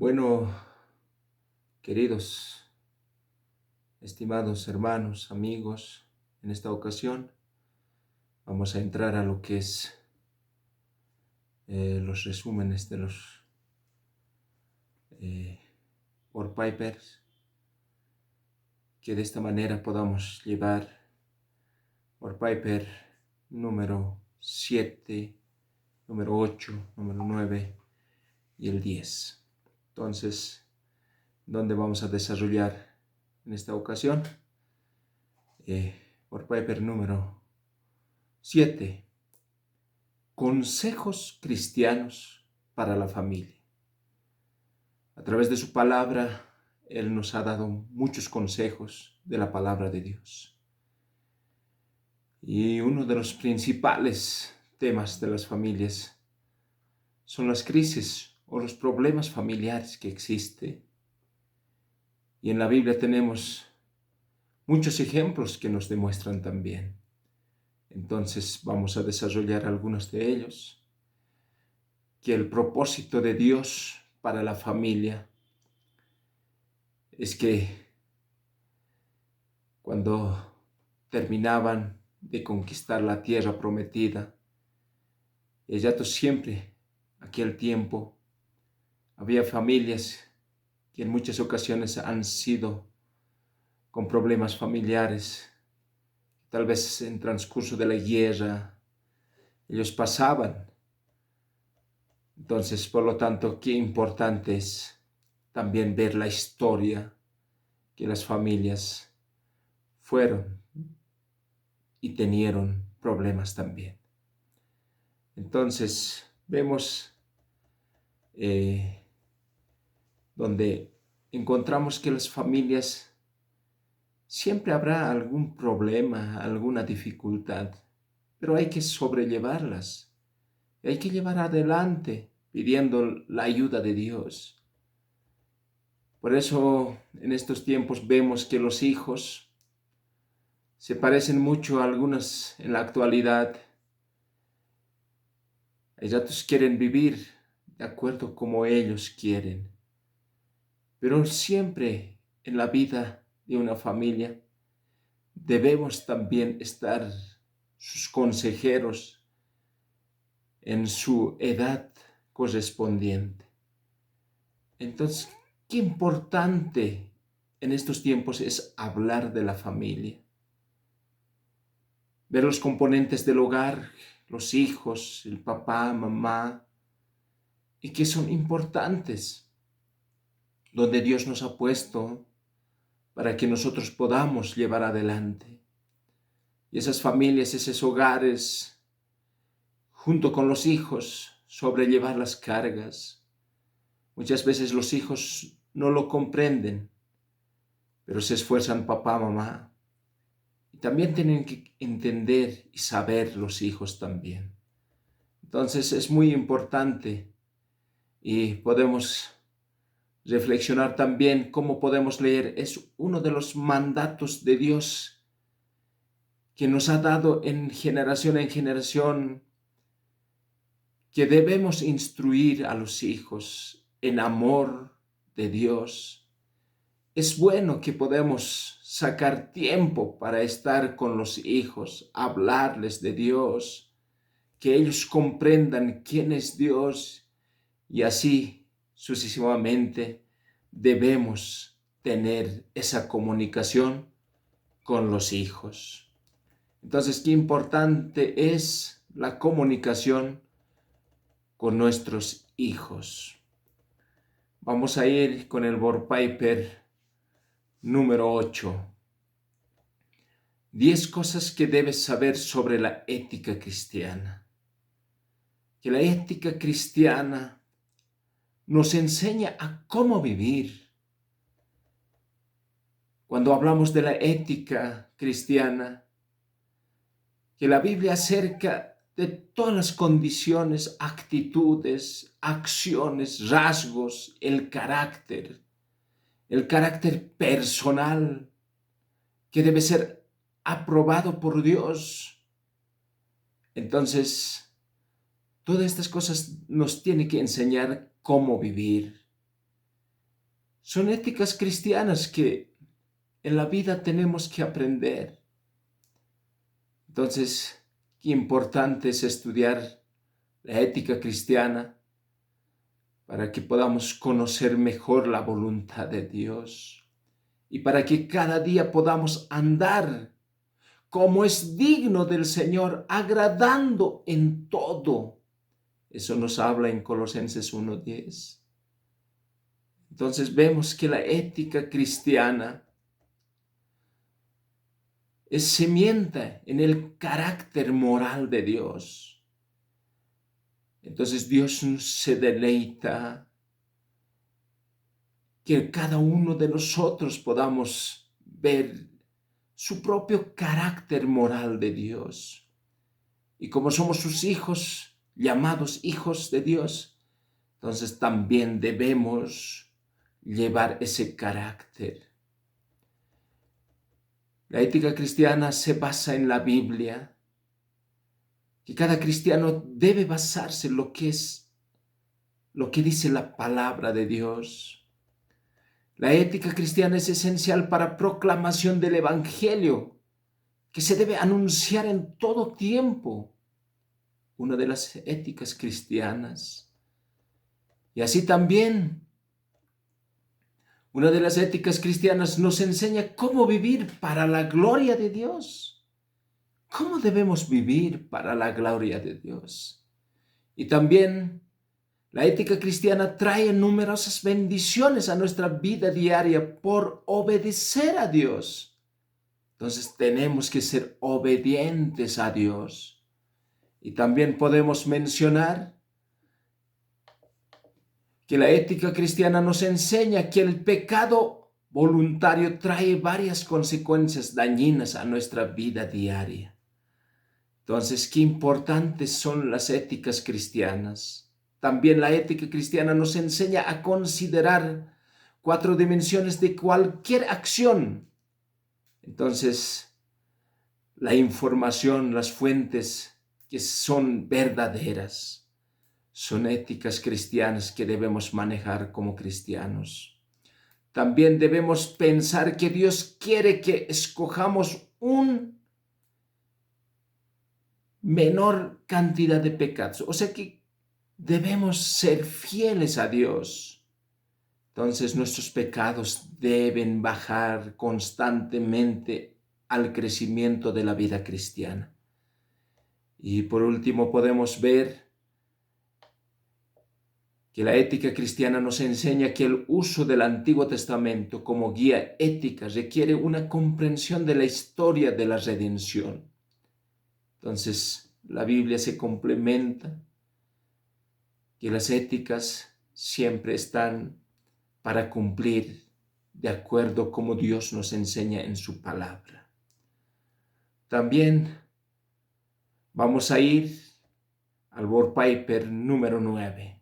Bueno, queridos, estimados hermanos, amigos, en esta ocasión vamos a entrar a lo que es los resúmenes de los eh, Word Pipers, que de esta manera podamos llevar Word Piper número 7, número 8, número 9 y el 10. Entonces, ¿dónde vamos a desarrollar en esta ocasión? Word Piper número 7. Consejos cristianos para la familia. A través de su palabra, Él nos ha dado muchos consejos de la palabra de Dios. Y uno de los principales temas de las familias son las crisis o los problemas familiares que existen. Y en la Biblia tenemos muchos ejemplos que nos demuestran también. Entonces vamos a desarrollar algunos de ellos. Que el propósito de Dios para la familia es que cuando terminaban de conquistar la tierra prometida, ya siempre, aquel tiempo, había familias que en muchas ocasiones han sido con problemas familiares, tal vez en transcurso de la guerra, ellos pasaban. Entonces, por lo tanto, qué importante es también ver la historia que las familias fueron y tenieron problemas también. Entonces, vemos donde encontramos que las familias siempre habrá algún problema, alguna dificultad, pero hay que sobrellevarlas, hay que llevar adelante pidiendo la ayuda de Dios. Por eso en estos tiempos vemos que los hijos se parecen mucho a algunos en la actualidad. Ellos quieren vivir de acuerdo como ellos quieren. Pero siempre en la vida de una familia debemos también estar sus consejeros en su edad correspondiente. Entonces, qué importante en estos tiempos es hablar de la familia. Ver los componentes del hogar, los hijos, el papá, mamá, y que son importantes, donde Dios nos ha puesto para que nosotros podamos llevar adelante. Y esas familias, esos hogares, junto con los hijos, sobrellevar las cargas. Muchas veces los hijos no lo comprenden, pero se esfuerzan papá, mamá. Y también tienen que entender y saber los hijos también. Entonces es muy importante y podemos reflexionar también cómo podemos leer. Es uno de los mandatos de Dios que nos ha dado en generación, que debemos instruir a los hijos en amor de Dios. Es bueno que podemos sacar tiempo para estar con los hijos, hablarles de Dios, que ellos comprendan quién es Dios y así sucesivamente debemos tener esa comunicación con los hijos. Entonces, qué importante es la comunicación con nuestros hijos. Vamos a ir con el Word Piper número 8. 10 cosas que debes saber sobre la ética cristiana. Que la ética cristiana nos enseña a cómo vivir. Cuando hablamos de la ética cristiana, que la Biblia acerca de todas las condiciones, actitudes, acciones, rasgos, el carácter personal que debe ser aprobado por Dios. Entonces, todas estas cosas nos tienen que enseñar cómo vivir. Son éticas cristianas que en la vida tenemos que aprender. Entonces, qué importante es estudiar la ética cristiana para que podamos conocer mejor la voluntad de Dios y para que cada día podamos andar como es digno del Señor, agradando en todo. Eso nos habla en Colosenses 1:10. Entonces vemos que la ética cristiana es semienta en el carácter moral de Dios. Entonces Dios se deleita que cada uno de nosotros podamos ver su propio carácter moral de Dios. Y como somos sus hijos, llamados hijos de Dios, entonces también debemos llevar ese carácter. La ética cristiana se basa en la Biblia, que cada cristiano debe basarse en lo que dice la palabra de Dios. La ética cristiana es esencial para proclamación del Evangelio, que se debe anunciar en todo tiempo. Una de las éticas cristianas. Y así también, una de las éticas cristianas nos enseña cómo vivir para la gloria de Dios. ¿Cómo debemos vivir para la gloria de Dios? Y también la ética cristiana trae numerosas bendiciones a nuestra vida diaria por obedecer a Dios. Entonces tenemos que ser obedientes a Dios. Y también podemos mencionar que la ética cristiana nos enseña que el pecado voluntario trae varias consecuencias dañinas a nuestra vida diaria. Entonces, qué importantes son las éticas cristianas. También la ética cristiana nos enseña a considerar 4 dimensiones de cualquier acción. Entonces, la información, las fuentes que son verdaderas, son éticas cristianas que debemos manejar como cristianos. También debemos pensar que Dios quiere que escojamos un menor cantidad de pecados. O sea que debemos ser fieles a Dios. Entonces nuestros pecados deben bajar constantemente al crecimiento de la vida cristiana. Y por último podemos ver que la ética cristiana nos enseña que el uso del Antiguo Testamento como guía ética requiere una comprensión de la historia de la redención. Entonces, la Biblia se complementa, que las éticas siempre están para cumplir de acuerdo como Dios nos enseña en su palabra. También vamos a ir al Word Paper número 9.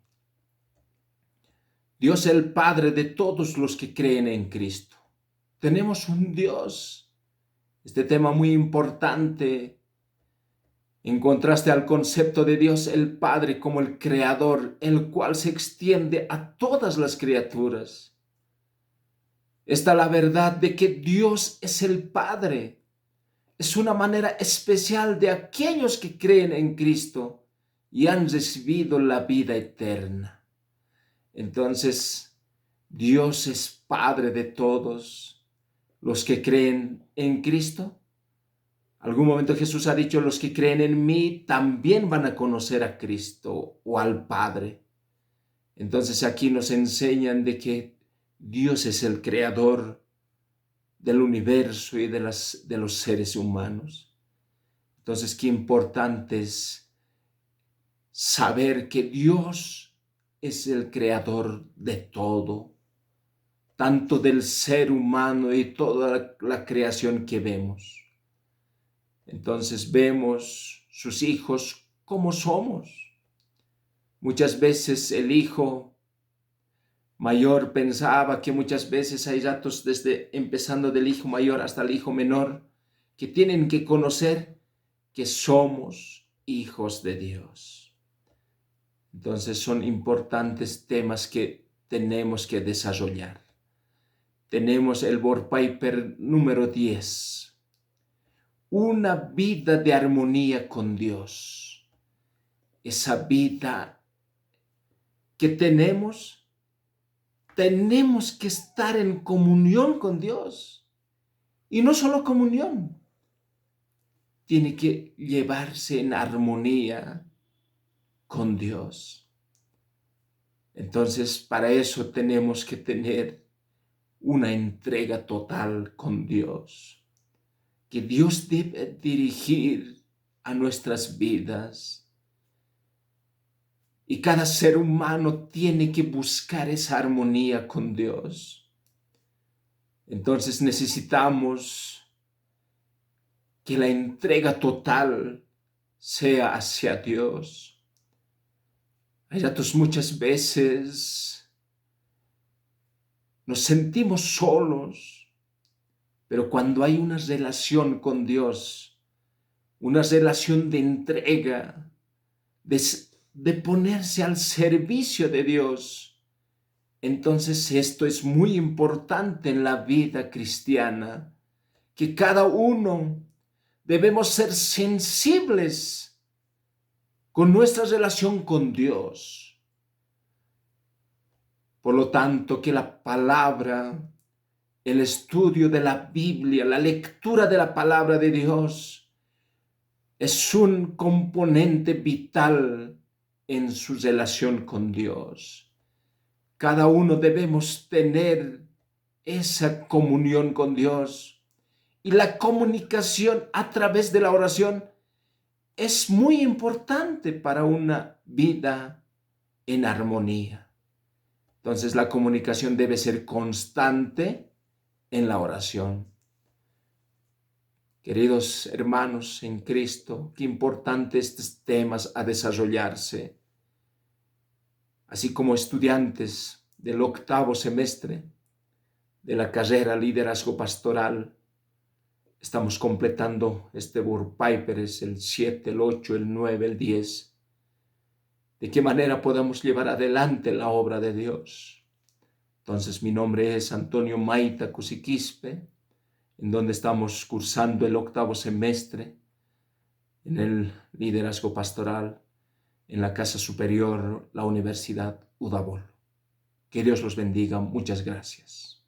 Dios es el Padre de todos los que creen en Cristo. Tenemos un Dios. Este tema muy importante en contraste al concepto de Dios el Padre como el Creador, el cual se extiende a todas las criaturas. Está la verdad de que Dios es el Padre. Es una manera especial de aquellos que creen en Cristo y han recibido la vida eterna. Entonces, Dios es Padre de todos los que creen en Cristo. Algún momento Jesús ha dicho, los que creen en mí también van a conocer a Cristo o al Padre. Entonces aquí nos enseñan de que Dios es el creador del universo y de los seres humanos. Entonces qué importante es saber que Dios es el creador de todo, tanto del ser humano y toda la creación que vemos. Entonces vemos sus hijos como somos. Muchas veces el hijo mayor pensaba que muchas veces hay datos desde empezando del hijo mayor hasta el hijo menor que tienen que conocer que somos hijos de Dios. Entonces son importantes temas que tenemos que desarrollar. tenemos el Board Paper número 10. Una vida de armonía con Dios. Esa vida que tenemos que estar en comunión con Dios. Y no solo comunión, tiene que llevarse en armonía con Dios. Entonces, para eso tenemos que tener una entrega total con Dios. Que Dios debe dirigir a nuestras vidas. Y cada ser humano tiene que buscar esa armonía con Dios. Entonces necesitamos que la entrega total sea hacia Dios. Muchas veces nos sentimos solos, pero cuando hay una relación con Dios, una relación de entrega, de ponerse al servicio de Dios, entonces esto es muy importante en la vida cristiana, que cada uno debemos ser sensibles con nuestra relación con Dios. Por lo tanto, que la palabra, el estudio de la Biblia, la lectura de la palabra de Dios es un componente vital en su relación con Dios. Cada uno debemos tener esa comunión con Dios, y la comunicación a través de la oración es muy importante para una vida en armonía. Entonces la comunicación debe ser constante en la oración. Queridos hermanos en Cristo, qué importante estos temas a desarrollarse. Así como estudiantes del 8º semestre de la carrera Liderazgo Pastoral, estamos completando este Board Paper, es el 7, el 8, el 9, el 10. ¿De qué manera podemos llevar adelante la obra de Dios? Entonces, mi nombre es Antonio Maita Cusiquispe, en donde estamos cursando el 8º semestre en el Liderazgo Pastoral en la Casa Superior, la Universidad Udabol. Que Dios los bendiga. Muchas gracias.